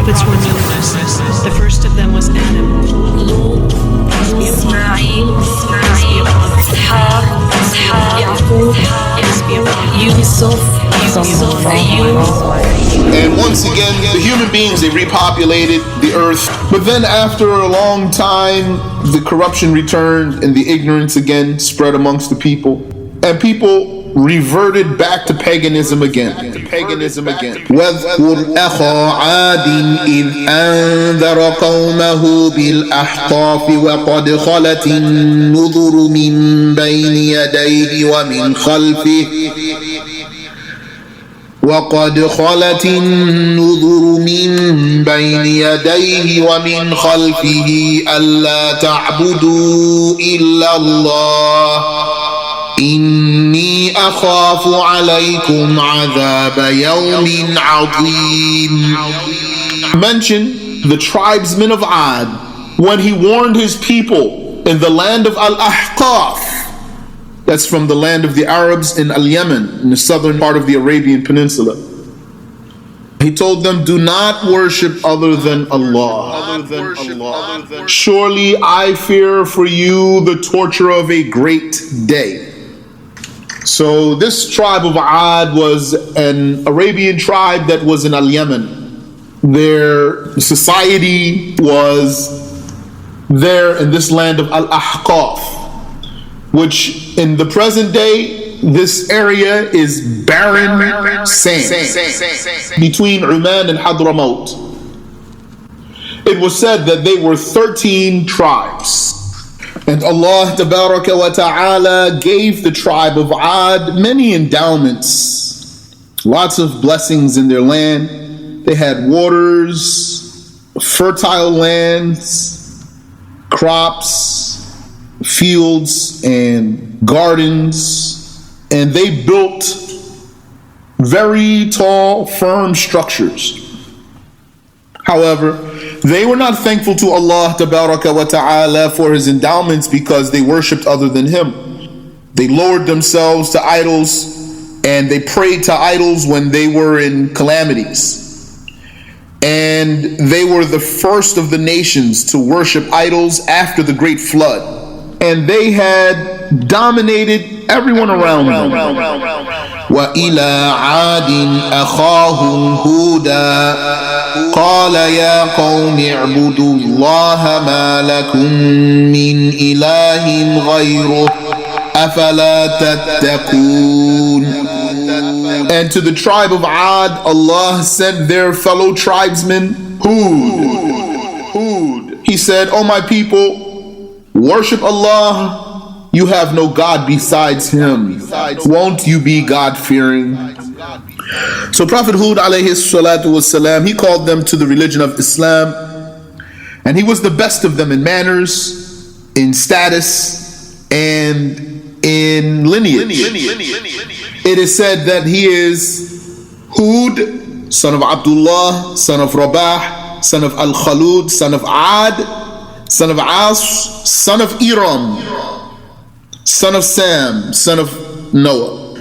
prophets were numerous. The first of them was Adam, Ismail, Ishaq, Yaqub, Yusuf, And once again, the human beings, they repopulated the earth. But then after a long time, the corruption returned and the ignorance again spread amongst the people. And people reverted back to paganism again. وَاذْكُرْ أَخَا عَادٍ إِذْ أَنذَرَ قَوْمَهُ بِالْأَحْقَافِ وَقَدْ خَلَتِ النُّذُرُ مِنْ بَيْنِ يَدَيْهِ وَمِنْ خَلْفِهِ أَلَّا تَعْبُدُوا إِلَّا اللَّهَ إِنِّي أَخَافُ عَلَيْكُمْ عَذَابَ يَوْمٍ عَظِيمٍ. Mention the tribesmen of Ad when he warned his people in the land of Al-Ahqaf. That's from the land of the Arabs in Al-Yemen, in the southern part of the Arabian Peninsula. He told them, do not worship other than Allah. Surely I fear for you the torture of a great day. So this tribe of Ad was an Arabian tribe that was in Al-Yemen. Their society was there in this land of Al-Ahqaf, which in the present day, this area is barren sand between Oman and Hadramaut. It was said that they were 13 tribes. And Allah Tabaraka wa Ta'ala gave the tribe of Ad many endowments, lots of blessings in their land. They had waters, fertile lands, crops, fields, and gardens. And they built very tall, firm structures. However, they were not thankful to Allah Tabaraka wa Ta'ala for His endowments because they worshipped other than Him. They lowered themselves to idols and they prayed to idols when they were in calamities. And they were the first of the nations to worship idols after the great flood. And they had dominated everyone around them. وَإِلَىٰ عَادٍ أَخَاهُمْ هُودًا قَالَ يَا قَوْمِ اعْبُدُوا اللَّهَ مَا لَكُمْ مِنْ إِلَٰهٍ غَيْرُهُ أَفَلَا تَتَّقُونَ. And to the tribe of Ad, Allah sent their fellow tribesman Hud. He said, "O my people, worship Allah. You have no God besides Him. Won't you be God-fearing?" So Prophet Hud alayhi salatu wasalam, he called them to the religion of Islam, and he was the best of them in manners, in status, and in lineage. It is said that he is Hud, son of Abdullah, son of Rabah, son of Al-Khalud, son of Ad, son of As, son of Iram, son of Sam, son of Noah,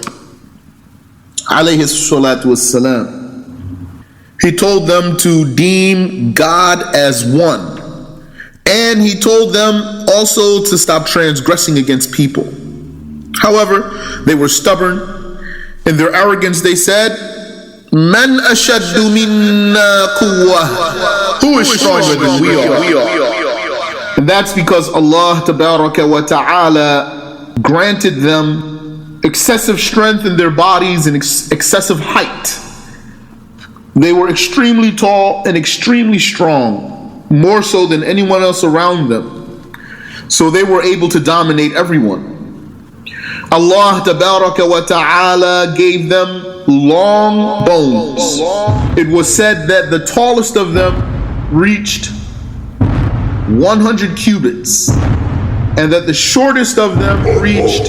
alayhi salatu wassalam. He told them to deem God as one, and he told them also to stop transgressing against people. However, they were stubborn. In their arrogance, they said, "Man ashaddu minna quwwah?" Who is stronger than we are? And that's because Allah Tabaraka wa Ta'ala granted them excessive strength in their bodies and excessive height. They were extremely tall and extremely strong, more so than anyone else around them. So they were able to dominate everyone. Allah Tabaraka wa Ta'ala gave them long bones. It was said that the tallest of them reached 100 cubits, and that the shortest of them reached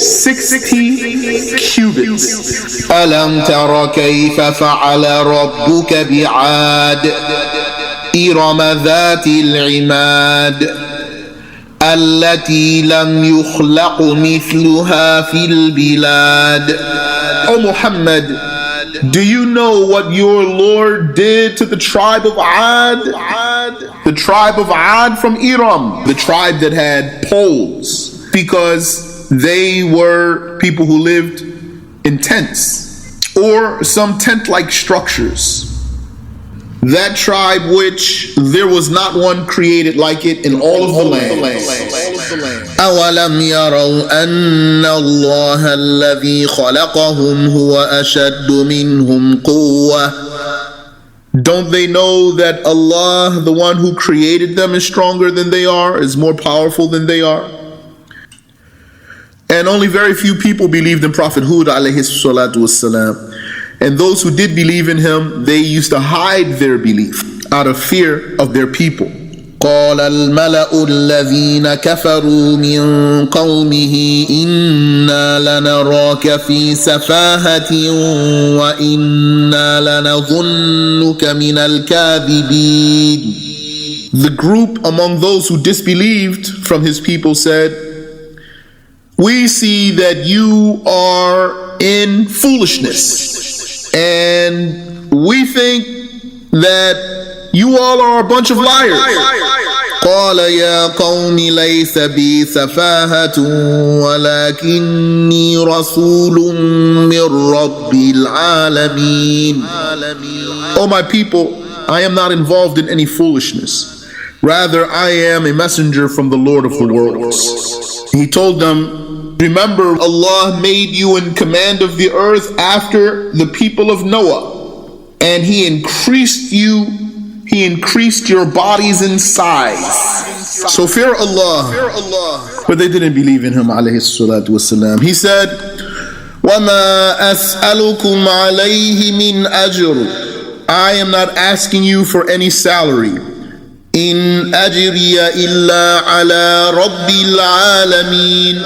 60 cubits. أَلَمْ تَرَ كَيْفَ فَعَلَ رَبُّكَ بِعَادٍ إِرَمَ ذَاتِ الْعِمَادِ التي لم يخلق مثلها في البلاد. O Muhammad, do you know what your Lord did to the tribe of Ad? The tribe of Ad from Iram, the tribe that had poles, because they were people who lived in tents or some tent-like structures. That tribe which there was not one created like it in all of the land. أولم يروا أن الله الذي خلقهم هو أشد منهم قوة. Don't they know that Allah, the one who created them, is stronger than they are, is more powerful than they are? And only very few people believed in Prophet Hud alayhi salatu wassalam. And those who did believe in him, they used to hide their belief out of fear of their people. قال الملأ الذين كفروا من قومه إنا لنراك في سفاهة وإنا لنظنك من الكاذبين. The group among those who disbelieved from his people said, we see that you are in foolishness, and we think that you all are a bunch of liars. قال يا قوم ليس بي سفاهة ولكني رسول من رب العالمين. O my people, I am not involved in any foolishness. Rather, I am a messenger from the Lord of the worlds. He told them, remember, Allah made you in command of the earth after the people of Noah, and He increased your bodies in size. So fear Allah. But they didn't believe in him, alayhi salatu wasalam. He said, وَمَا أَسْأَلُكُمْ عَلَيْهِ مِنْ أَجْرٍ. I am not asking you for any salary. إِنْ أَجْرِيَ إِلَّا عَلَى رَبِّ الْعَالَمِينَ.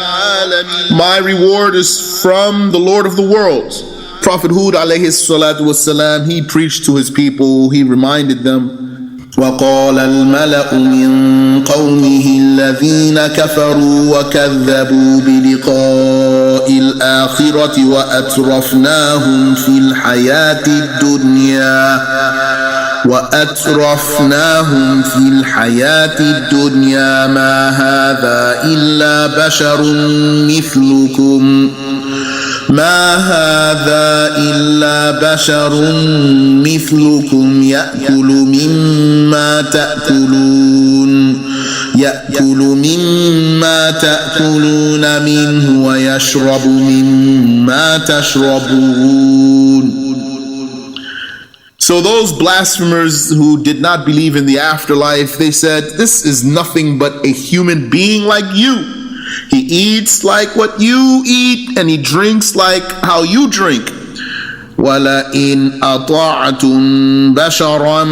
My reward is from the Lord of the worlds. Prophet Hud alayhi salatu wasalam, he preached to his people, he reminded them, وقال الملأ من قومه الذين كفروا وكذبوا بلقاء الآخرة وأترفناهم في الحياة الدنيا ما هذا إلا بشر مثلكم يأكل مما تأكلون منه ويشرب مما تشربون. So those blasphemers who did not believe in the afterlife, they said, this is nothing but a human being like you. He eats like what you eat, and he drinks like how you drink. وَلَئِنْ أَطَعْتُمْ بَشَرًا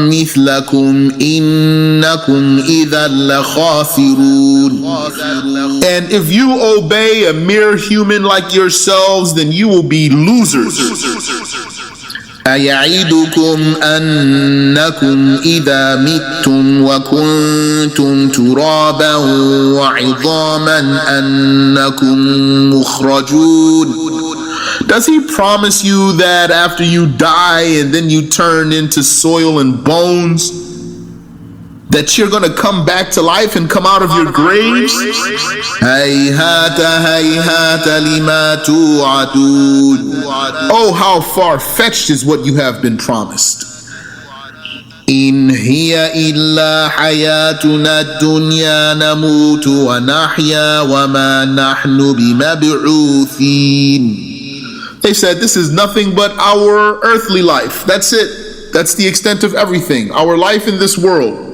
مِثْلَكُمْ إِنَّكُمْ إِذًا لَخَاسِرُونَ. And if you obey a mere human like yourselves, then you will be losers. أَيَعِدُكُمْ أَنَّكُمْ إِذَا مِتُّمْ وَكُنْتُمْ تُرَابًا وَعِظَامًا أَنَّكُمْ مُخْرَجُونَ. Does he promise you that after you die and then you turn into soil and bones, that you're going to come back to life and come out of your graves? هَيْهَاتَ هَيْهَاتَ لِمَا تُوعَدُونَ. Oh, how far-fetched is what you have been promised. إِنْ هِيَ إِلَّا حَيَاتُنَا الدُّنْيَا نَمُوتُ وَنَحْيَا وَمَا نَحْنُ بِمَبْعُوثِينَ. They said, this is nothing but our earthly life. That's it. That's the extent of everything. Our life in this world.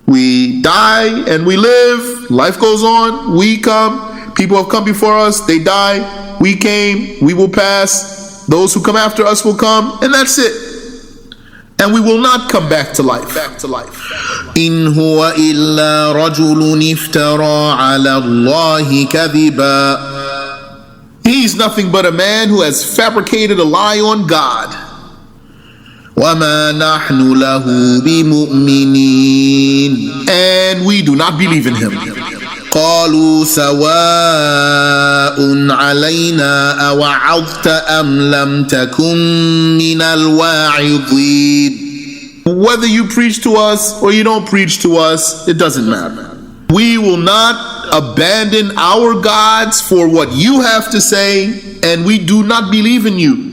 We die and we live. Life goes on. We come. People have come before us. They die. We came. We will pass. Those who come after us will come. And that's it. And we will not come back to life. إِنْ هُوَ إِلَّا رَجُلٌ افْتَرَى عَلَى اللَّهِ كَذِبًا. He's nothing but a man who has fabricated a lie on God. وَمَا نَحْنُ لَهُ بِمُؤْمِنِينَ. And we do not believe in him. قالوا سواء علينا أوعظت أم لم تكن من الواعظين. Whether you preach to us or you don't preach to us, it doesn't matter. We will not abandon our gods for what you have to say, and we do not believe in you.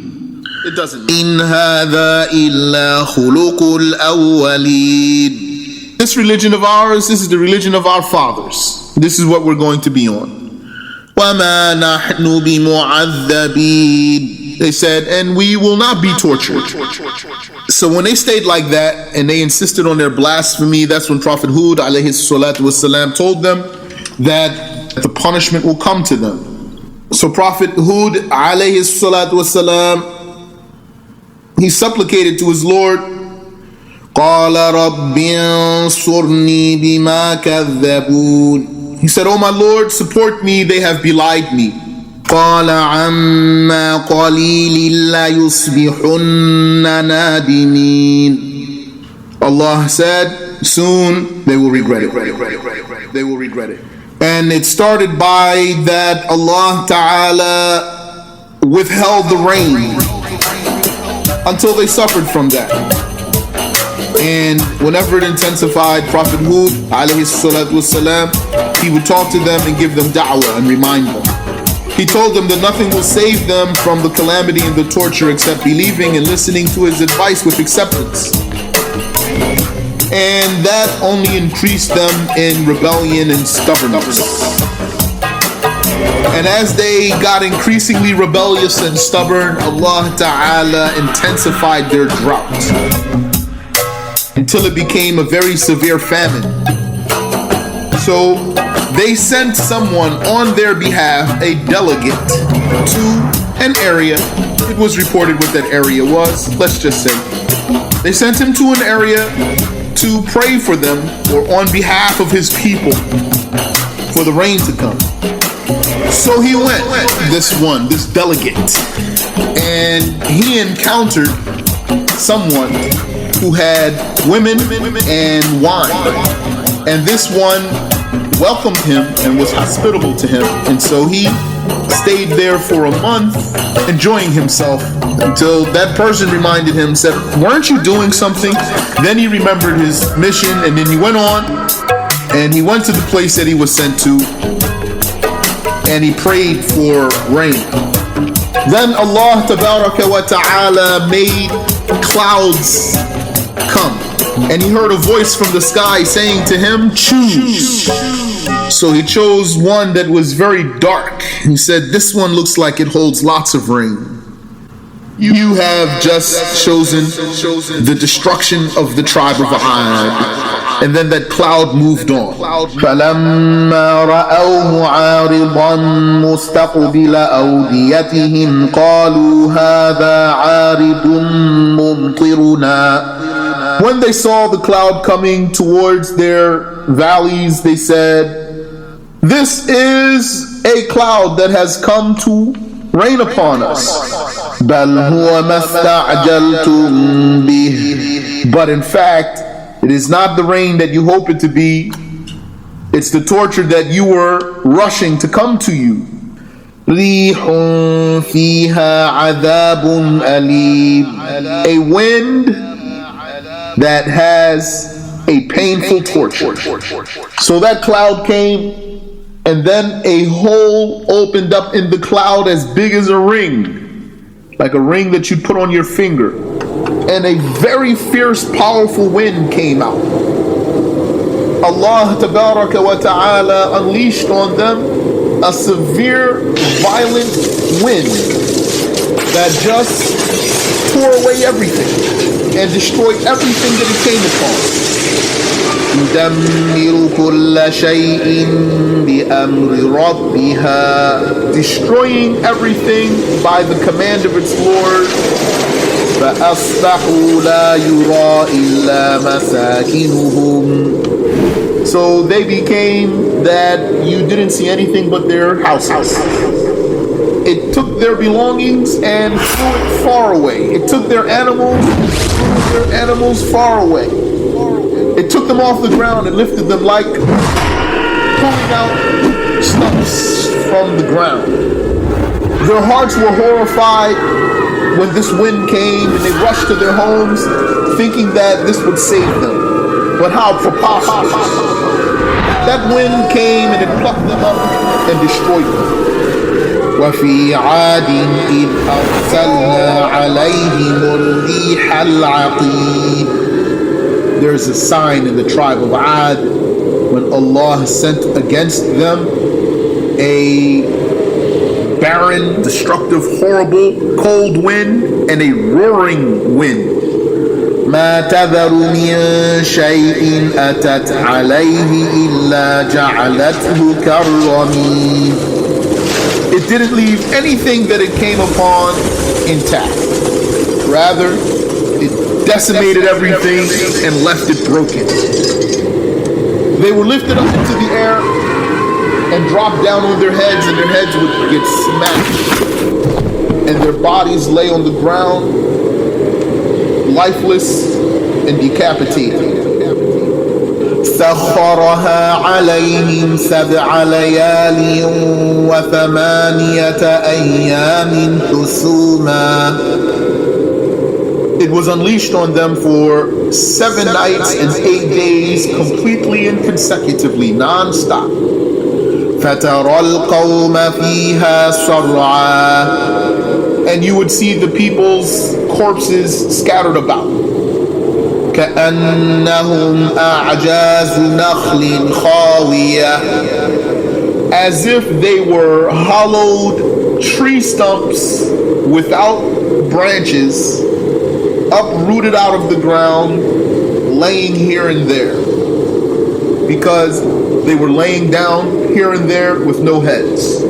It doesn't matter. إن هذا إلا خلق الأولين. This religion of ours, this is the religion of our fathers. This is what we're going to be on. وما نحن بمعذبين. They said, and we will not be tortured. So when they stayed like that and they insisted on their blasphemy, that's when Prophet Hud alayhi salatu wasalam told them that the punishment will come to them. So Prophet Hud alayhi salatu wasalam, he supplicated to his Lord, قال رب انصرني بما كذبون. he said, oh my Lord, support me, they have belied me. قال عما قليل ليصبحن نادمين. Allah said, soon they will regret it. They will regret it. And it started by that Allah Ta'ala withheld the rain until they suffered from that. And whenever it intensified, Prophet Hud alayhi salatu wasalam, he would talk to them and give them da'wah and remind them. He told them that nothing will save them from the calamity and the torture except believing and listening to his advice with acceptance. And that only increased them in rebellion and stubbornness. And as they got increasingly rebellious and stubborn, Allah Ta'ala intensified their drought until it became a very severe famine. So they sent someone on their behalf, a delegate, to an area. It was reported what that area was, let's just say. They sent him to an area to pray for them or on behalf of his people for the rain to come. So he went, this delegate, and he encountered someone who had women and wine. And this one welcomed him and was hospitable to him. And so he stayed there for a month, enjoying himself, until that person reminded him, said, weren't you doing something? Then he remembered his mission, and then he went on, and he went to the place that he was sent to, and he prayed for rain. Then Allah Tabaraka wa Ta'ala made clouds come, and he heard a voice from the sky saying to him, choose. So he chose one that was very dark. He said, this one looks like it holds lots of rain. You have just chosen the destruction of the tribe of Ad. And then that cloud moved on. فلما رأوه عارضا مستقبل أوديتهم قالوا هذا عارض ممطرنا. When they saw the cloud coming towards their valleys, they said, this is a cloud that has come to rain upon us. بل هو ما استعجلتم به. But in fact, it is not the rain that you hope it to be. It's the torture that you were rushing to come to you. ريح فيها عذاب أليم. A wind that has a painful torture. So that cloud came, and then a hole opened up in the cloud as big as a ring, like a ring that you put on your finger. And a very fierce, powerful wind came out. Allah Tabaraka wa Ta'ala unleashed on them a severe, violent wind that just tore away everything and destroyed everything that it came upon. تدمر كل شيء بأمر ربها. Destroying everything by the command of its Lord. فأصبحوا لا يرى إلا مساكنهم. So they became that you didn't see anything but their houses. It took their belongings and threw it far away. It took their animals far away. It took them off the ground and lifted them like pulling out stumps from the ground. Their hearts were horrified when this wind came, and they rushed to their homes thinking that this would save them. But how preposterous. That wind came and it plucked them up and destroyed them. وفي عاد إذ أرسلنا عليهم الريح العقيم. There's a sign in the tribe of Ad when Allah sent against them a barren, destructive, horrible, cold wind and a roaring wind. ما تذر من شيء أتت عليه إلا جعلته كالرميم. It didn't leave anything that it came upon intact. Rather, it decimated everything and left it broken. They were lifted up into the air and dropped down on their heads, and their heads would get smashed. And their bodies lay on the ground, lifeless and decapitated. سخرها عليهم 7 ليال و8 أيام حسوما. It was unleashed on them for 7 nights and 8 days, completely and consecutively, non-stop. فترى القوم فيها صرعا. And you would see the people's corpses scattered about. كأنهم أعجاز نخل خاوية. As if they were hollowed tree stumps without branches, uprooted out of the ground, laying here and there. Because they were laying down here and there with no heads.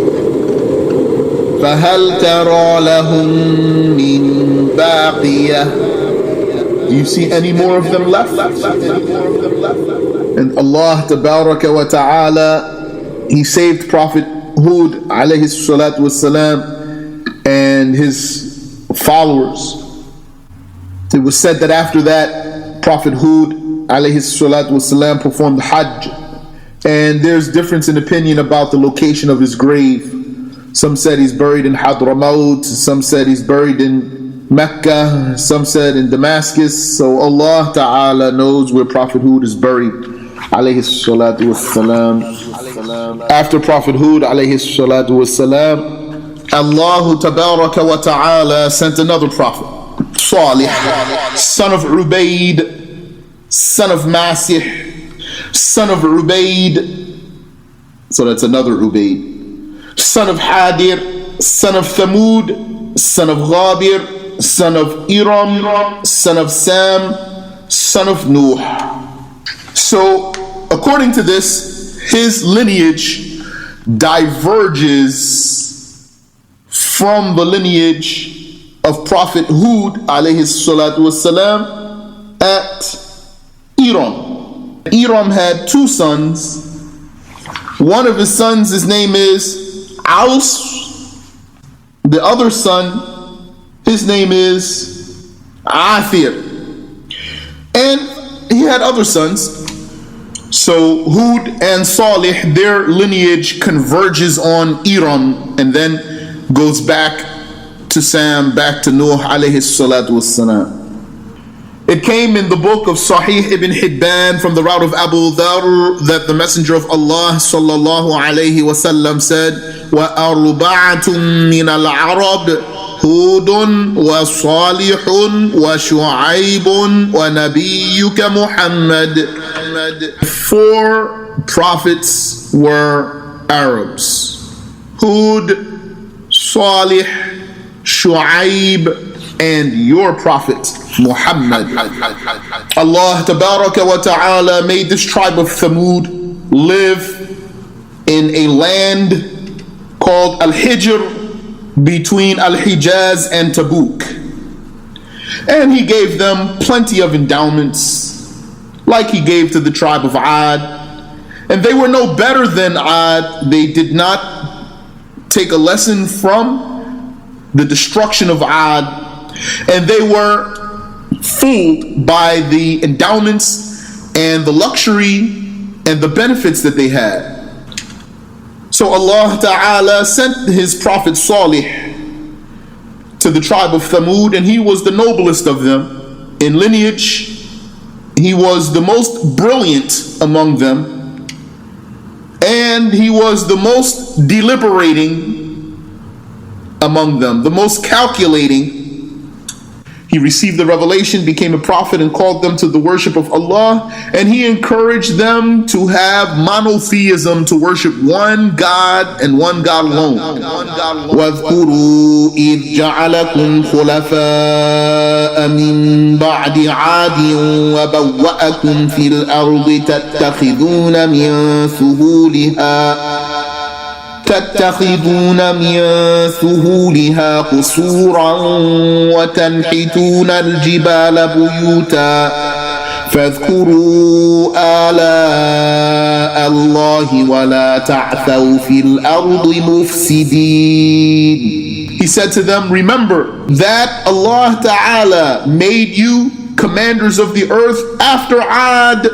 فهل ترى لهم من باقية. Do you see any more of them left? And Allah Tabaraka wa Ta'ala, He saved Prophet Hud alayhi salatu wasalam and his followers. It was said that after that, Prophet Hud alayhi salatu wasalam performed Hajj. And there's difference in opinion about the location of his grave. Some said he's buried in Hadramaut, some said he's buried in Mecca, some said in Damascus. So Allah Ta'ala knows where Prophet Hud is buried alayhi salatu wassalam. After Prophet Hud alayhi salatu wassalam, Allah Tabaraka wa Ta'ala sent another prophet, Salih, son of Ubaid, son of Masih, son of Ubaid. So that's another Ubaid. Son of Hadir, son of Thamud, son of Ghabir, son of Iram, son of Sam, son of Nuh. So, according to this, his lineage diverges from the lineage of Prophet Hud alayhi salatu wasalam at Iram. Iram had 2 sons. One of his sons, his name is Aus. The other son, his name is Athir. And he had other sons. So Hud and Salih, their lineage converges on Iram and then goes back to Sam, back to Nuh alayhi salatu wassalam. It came in the book of Sahih ibn Hibban from the route of Abu Dharr that the Messenger of Allah sallallahu alayhi wasallam said, وَأَرْبَعَةٌ مِّنَ الْعَرَبِ هود وصالح وشعيب ونبيك محمد. 4 prophets were Arabs: Hud, Salih, Shu'aib, and your prophet Muhammad. Allah Tabaraka wa Ta'ala made this tribe of Thamud live in a land called Al-Hijr, between Al-Hijaz and Tabuk. And he gave them plenty of endowments, like he gave to the tribe of Ad. And they were no better than Ad. They did not take a lesson from the destruction of Ad. And they were fooled by the endowments and the luxury and the benefits that they had. So Allah Ta'ala sent his prophet Salih to the tribe of Thamud, and he was the noblest of them in lineage. He was the most brilliant among them, and he was the most deliberating among them, the most calculating. He received the revelation, became a prophet, and called them to the worship of Allah, and he encouraged them to have monotheism, to worship one God and one God alone. واذكروا إذ جعلكم خلفاء من بعد عاد وبوأكم في الأرض تتخذون من سهولها قصورا وتنحتون الجبال بيوتا فاذكروا آلاء الله ولا تعثوا في الأرض مفسدين. He said to them, remember that Allah Ta'ala made you commanders of the earth after Ad,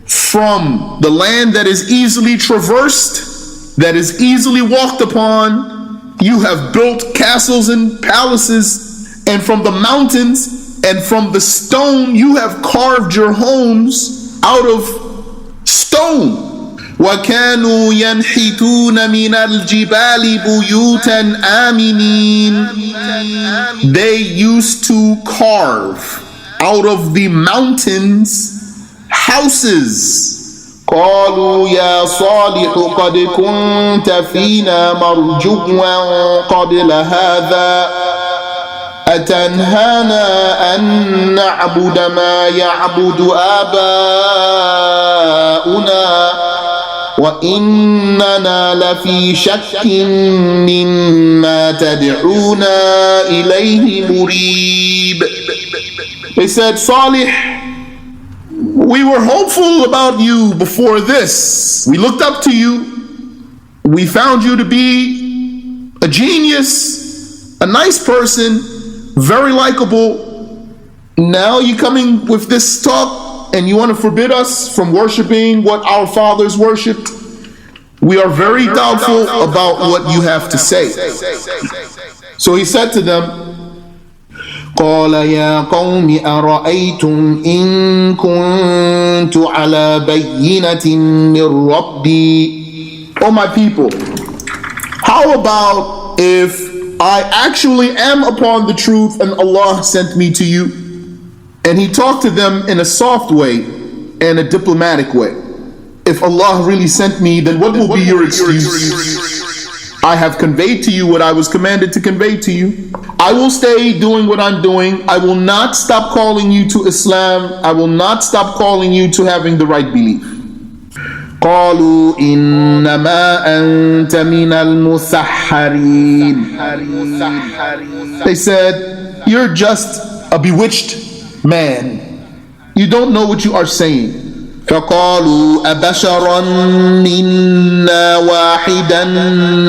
from the land that is easily traversed, that is easily walked upon. You have built castles and palaces, and from the mountains and from the stone you have carved your homes out of stone. وَكَانُوا يَنْحِتُونَ مِنَ الْجِبَالِ بُيُوتًا آمِنِينَ. They used to carve out of the mountains houses. قالوا يا صالح قد كنت فينا مرجوا قبل هذا أتنهانا أن نعبد ما يعبد آباؤنا وإننا لفي شك مما تدعونا إليه مريب. They said, Salih, we were hopeful about you before this. We looked up to you. We found you to be a genius, a nice person, very likable. Now you're coming with this talk and you want to forbid us from worshiping what our fathers worshipped. We are very doubtful about what you have to say. So he said to them, قال يا قوم أرأيتم إن كنت على بينة من ربي. O my people, how about if I actually am upon the truth and Allah sent me to you? And he talked to them in a soft way and a diplomatic way. If Allah really sent me, then what will be your excuse? I have conveyed to you what I was commanded to convey to you. I will stay doing what I'm doing. I will not stop calling you to Islam. I will not stop calling you to having the right belief. قالوا إنما أنت من المسحرين. They said, you're just a bewitched man. You don't know what you are saying. فقالوا أبشرا منا واحدا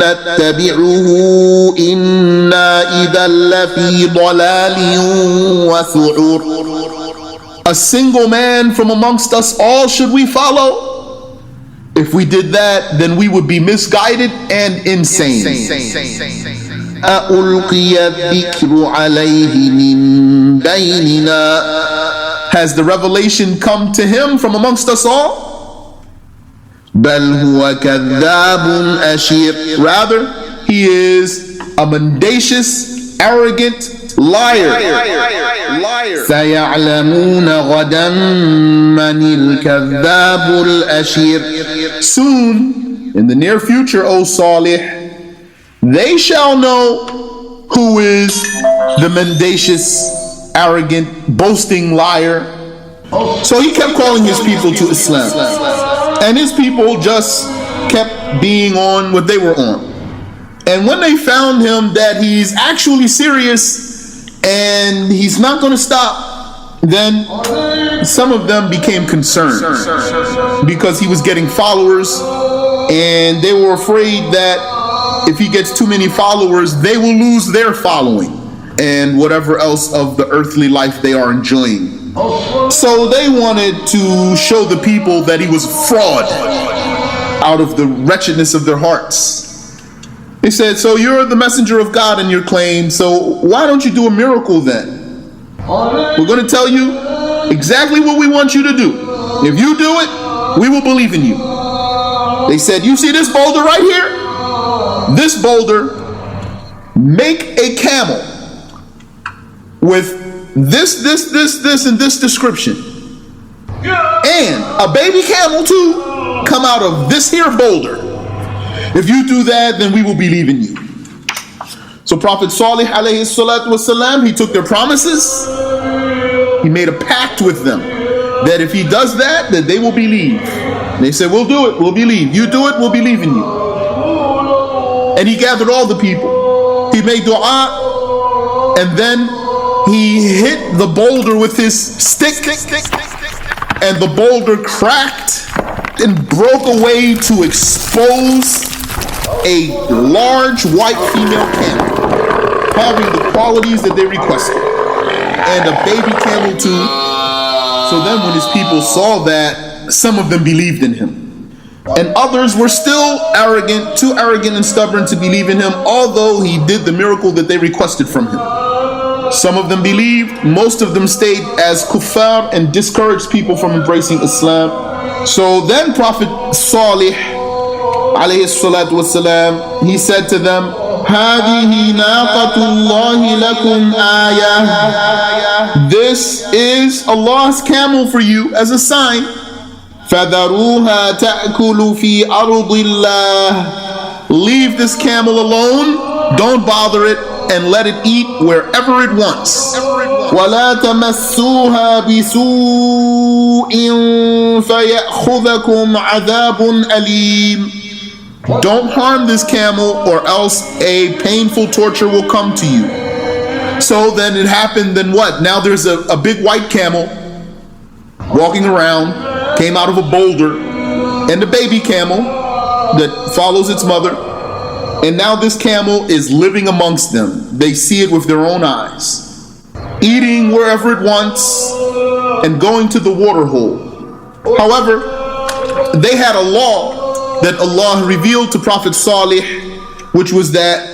نتبعه إنا إذا لفي ضلال وسعر. A single man from amongst us all should we follow? If we did that, then we would be misguided and insane. ألقي الذكر عليه من بيننا. Has the revelation come to him from amongst us all? بل هو كذاب أشير. Rather, he is a mendacious, arrogant liar. سيعلمون غدا من الكذاب الأشير. Soon, in the near future, O Salih, they shall know who is the mendacious, arrogant, boasting liar. So he kept calling his people to Islam, and his people just kept being on what they were on. And when they found him that he's actually serious and he's not going to stop, then some of them became concerned because he was getting followers, and they were afraid that if he gets too many followers, they will lose their following and whatever else of the earthly life they are enjoying. So they wanted to show the people that he was fraud. out of the wretchedness of their hearts. They said, so you're the messenger of God in your claim, so why don't you do a miracle then? We're going to tell you exactly what we want you to do. If you do it, we will believe in you. They said, you see this boulder right here? This boulder, make a camel with this, and this description. And a baby camel too, come out of this here boulder. If you do that, then we will believe in you. So Prophet Salih alayhi salatu wasalam, he took their promises. He made a pact with them that if he does that, then they will believe. They said, we'll do it, we'll believe. You do it, we'll believe in you. And he gathered all the people. He made dua, and then he hit the boulder with his stick, and the boulder cracked and broke away to expose a large white female camel having the qualities that they requested, and a baby camel too. So then when his people saw that, some of them believed in him, and others were still arrogant, too arrogant and stubborn to believe in him, although he did the miracle that they requested from him. Some of them believed, most of them stayed as kuffar and discouraged people from embracing Islam. So then Prophet Salih alayhi salatu wasalam, he said to them, هَذِهِ نَاقَةُ اللَّهِ لَكُمْ آيَةً. This is Allah's camel for you as a sign. فَذَرُوهَا تَأْكُلُ فِي أَرْضِ اللَّهِ. Leave this camel alone, don't bother it, and let it eat wherever it wants. وَلَا تَمَسُّوهَا بِسُوءٍ فَيَأْخُذَكُمْ عَذَابٌ أَلِيمٌ. Don't harm this camel, or else a painful torture will come to you. So then it happened, then what? Now there's a big white camel walking around, came out of a boulder, and a baby camel that follows its mother. And now this camel is living amongst them. They see it with their own eyes, eating wherever it wants and going to the water hole. However, they had a law that Allah revealed to Prophet Salih, which was that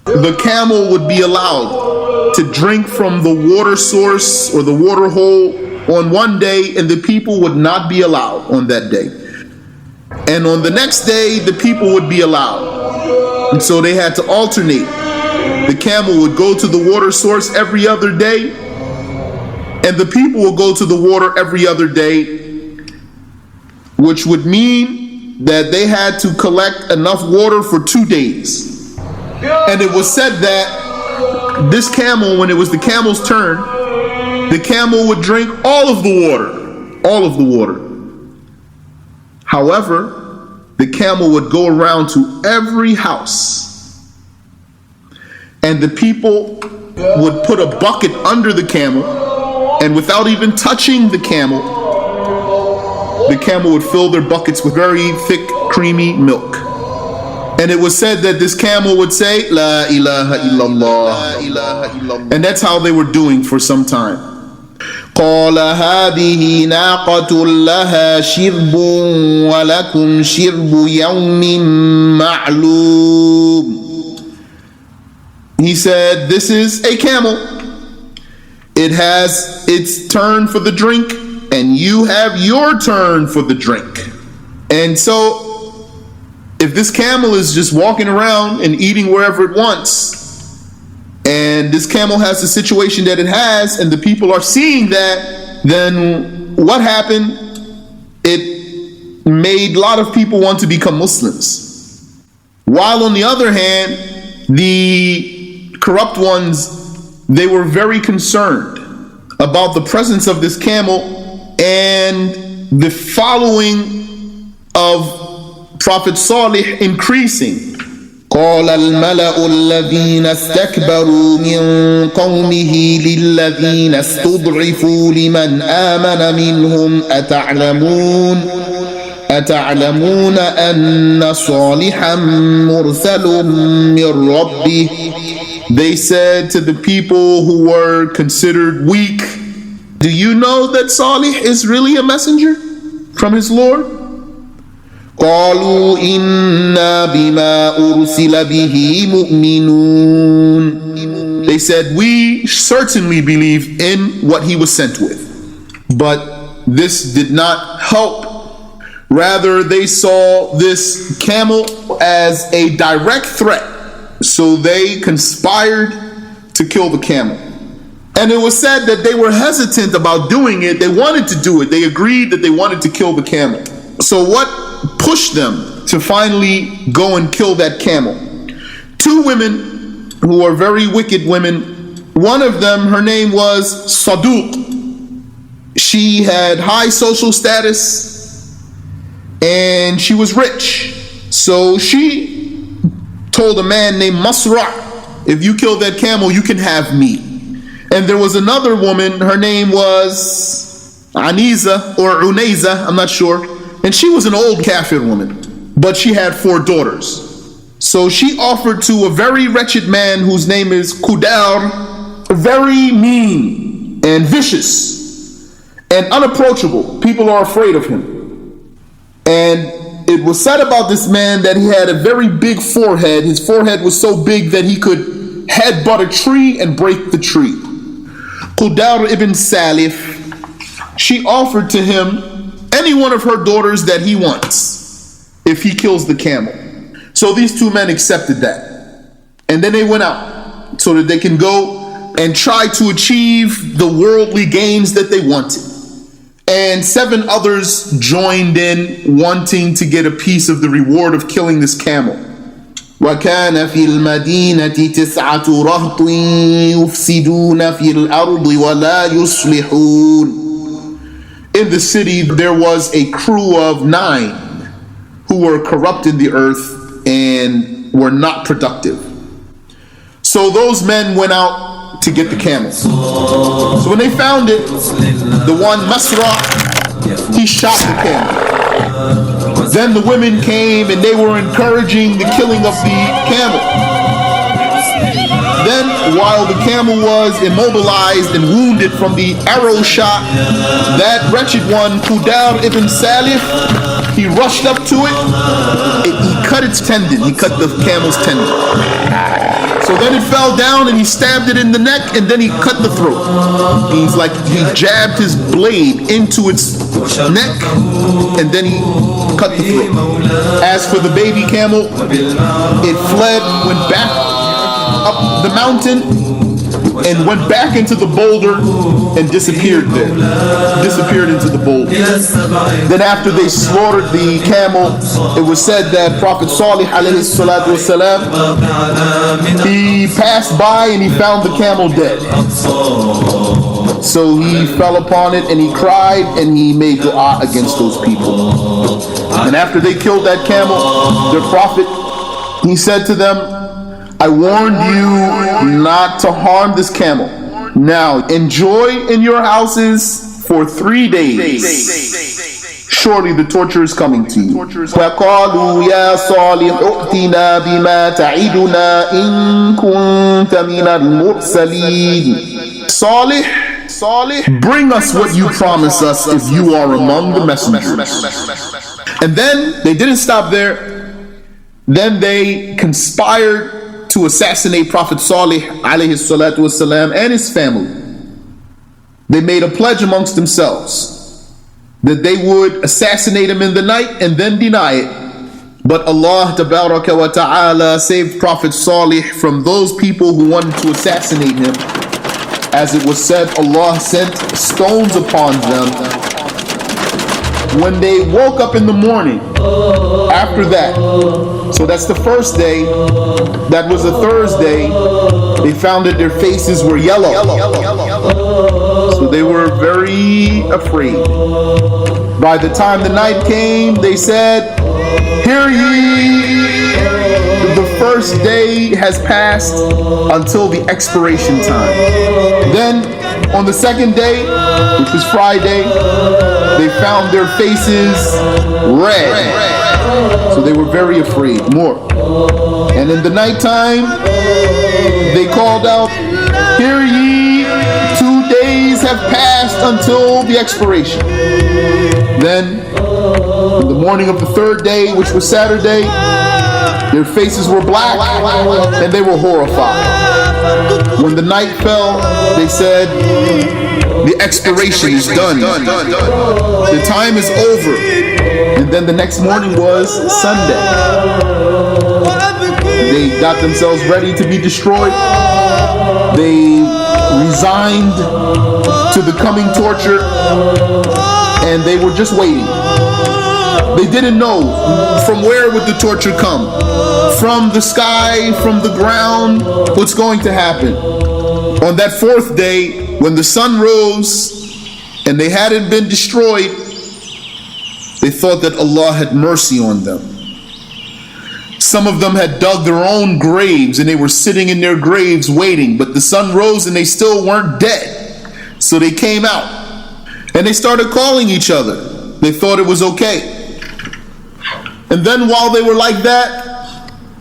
the camel would be allowed to drink from the water source or the water hole on one day, and the people would not be allowed on that day. And on the next day, the people would be allowed. And so they had to alternate. The camel would go to the water source every other day, and the people would go to the water every other day, which would mean that they had to collect enough water for 2 days. And it was said that this camel, when it was the camel's turn, the camel would drink all of the water, all of the water. However, the camel would go around to every house, and the people would put a bucket under the camel, and without even touching the camel would fill their buckets with very thick, creamy milk. And it was said that this camel would say, La ilaha illallah. And that's how they were doing for some time. قال هذه ناقة لها شرب ولكم شرب يوم معلوم. He said, this is a camel. It has its turn for the drink, and you have your turn for the drink. And so, if this camel is just walking around and eating wherever it wants, and this camel has the situation that it has, and the people are seeing that, then what happened? It made a lot of people want to become Muslims. While on the other hand, the corrupt ones, they were very concerned about the presence of this camel and the following of Prophet Salih increasing. قال الملأ الذين استكبروا من قومه للذين استضعفوا لمن آمن منهم أتعلمون أن صالحا مرسل من ربه. They said to the people who were considered weak, do you know that Salih is really a messenger from his Lord? قالوا إنا بما أرسل به مؤمنون. They said, we certainly believe in what he was sent with. But this did not help. Rather, they saw this camel as a direct threat. So they conspired to kill the camel. And it was said that they were hesitant about doing it. They wanted to do it. They agreed that they wanted to kill the camel. So what pushed them to finally go and kill that camel? Two women who are very wicked women. One of them, her name was Saduq. She had high social status and she was rich. So she told a man named Masra, if you kill that camel, you can have me. And there was another woman, her name was Aniza or Unayza, I'm not sure. And she was an old kafir woman, but she had 4 daughters. So she offered to a very wretched man whose name is Qudar, very mean and vicious and unapproachable. People are afraid of him. And it was said about this man that he had a very big forehead. His forehead was so big that he could headbutt a tree and break the tree. Qudar ibn Salif, she offered to him any one of her daughters that he wants if he kills the camel. So these 2 men accepted that. And then they went out so that they can go and try to achieve the worldly gains that they wanted. And 7 others joined in, wanting to get a piece of the reward of killing this camel. وكان في المدينة 9 رهط يفسدون في الأرض ولا يصلحون. In the city there was a crew of 9 who were corrupt in the earth and were not productive. So those men went out to get the camels. So when they found it, the one Masra, he shot the camel. Then the women came and they were encouraging the killing of the camel. Then while the camel was immobilized and wounded from the arrow shot, that wretched one, Qudar ibn Salif, he rushed up to it. He cut its tendon. He cut the camel's tendon. So then it fell down and he stabbed it in the neck and then he cut the throat. Means like he jabbed his blade into its neck and then he cut the throat. As for the baby camel, it fled, went back up the mountain and went back into the boulder and disappeared there. Disappeared into the boulder. Then after they slaughtered the camel, it was said that Prophet Salih alayhi salatu wasalam, he passed by and he found the camel dead. So he fell upon it and he cried and he made dua against those people. And after they killed that camel, their Prophet, he said to them, I warned you not to harm this camel. Now enjoy in your houses for 3 days. Surely the torture is coming to you. فقالوا يا صالح ائتنا بما تعدنا إن كنت من المرسلين. Salih, bring us what you promise us if you are among the messengers. And then they didn't stop there. Then they conspired to assassinate Prophet Salih alayhi salatu wasalam and his family. They made a pledge amongst themselves that they would assassinate him in the night and then deny it. But Allah tabaraka wa ta'ala saved Prophet Salih from those people who wanted to assassinate him. As it was said, Allah sent stones upon them. When they woke up in the morning, after that, so that's the first day, that was a Thursday, they found that their faces were yellow. So they were very afraid. By the time the night came, they said, hear ye, the first day has passed until the expiration time. Then on the second day, which was Friday, they found their faces red. So they were very afraid, more. And in the nighttime, they called out, hear ye, 2 days have passed until the expiration. Then In the morning of the third day, which was Saturday, their faces were black and they were horrified. When the night fell, they said, the expiration is done. The time is over. And then the next morning was Sunday. They got themselves ready to be destroyed. They resigned to the coming torture, and they were just waiting. They didn't know from where would the torture come. From the sky, from the ground, what's going to happen. On that fourth day, when the sun rose and they hadn't been destroyed, they thought that Allah had mercy on them. Some of them had dug their own graves and they were sitting in their graves waiting, but the sun rose and they still weren't dead. So they came out and they started calling each other. They thought it was okay. And then while they were like that,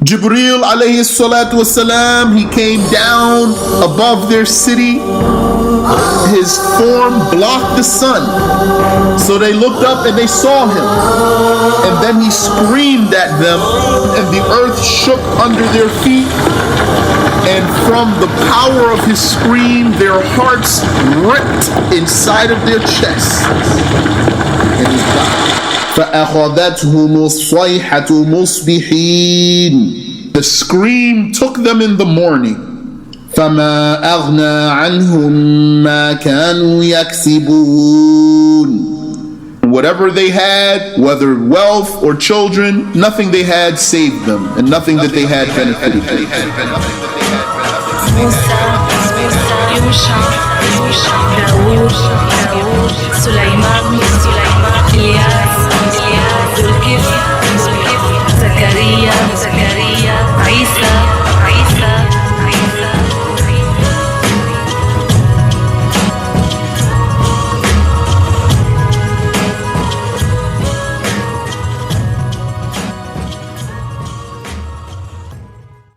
Jibreel alayhi salatu wasalam, he came down above their city. His form blocked the sun. So they looked up and they saw him. And then he screamed at them and the earth shook under their feet. And from the power of his scream, their hearts ripped inside of their chests. And he died. فأخذتهم الصيحة مصبحين. The scream took them in the morning. فما أغنى عنهم ما كانوا يكسبون. Whatever they had, whether wealth or children, nothing they had saved them, and nothing that they had benefited them. موسى يوشع داوود سليمان